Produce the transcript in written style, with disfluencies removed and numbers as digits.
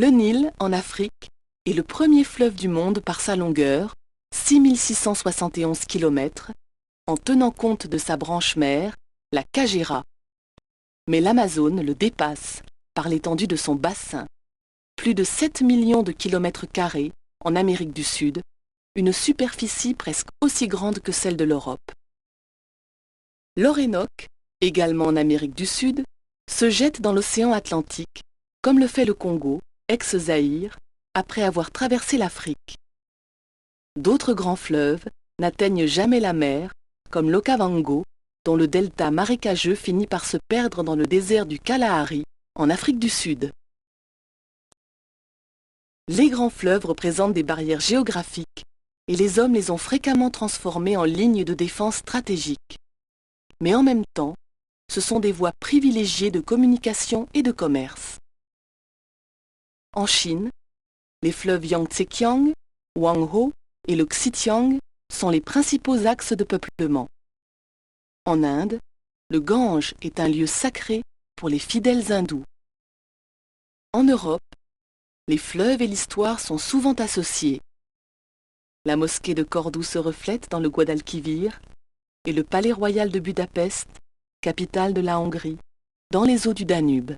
Le Nil, en Afrique, est le premier fleuve du monde par sa longueur, 6671 km, en tenant compte de sa branche mère, la Kagera. Mais l'Amazone le dépasse par l'étendue de son bassin. Plus de 7 millions de kilomètres carrés en Amérique du Sud, une superficie presque aussi grande que celle de l'Europe. L'Orénoque, également en Amérique du Sud, se jette dans l'océan Atlantique, comme le fait le Congo, ex-Zaïre, après avoir traversé l'Afrique. D'autres grands fleuves n'atteignent jamais la mer, comme l'Okavango, dont le delta marécageux finit par se perdre dans le désert du Kalahari, en Afrique du Sud. Les grands fleuves représentent des barrières géographiques, et les hommes les ont fréquemment transformés en lignes de défense stratégiques. Mais en même temps, ce sont des voies privilégiées de communication et de commerce. En Chine, les fleuves Yangtze-Kiang, Huanghe et le Xinjiang sont les principaux axes de peuplement. En Inde, le Gange est un lieu sacré pour les fidèles hindous. En Europe, les fleuves et l'histoire sont souvent associés. La mosquée de Cordoue se reflète dans le Guadalquivir et le palais royal de Budapest, capitale de la Hongrie, dans les eaux du Danube.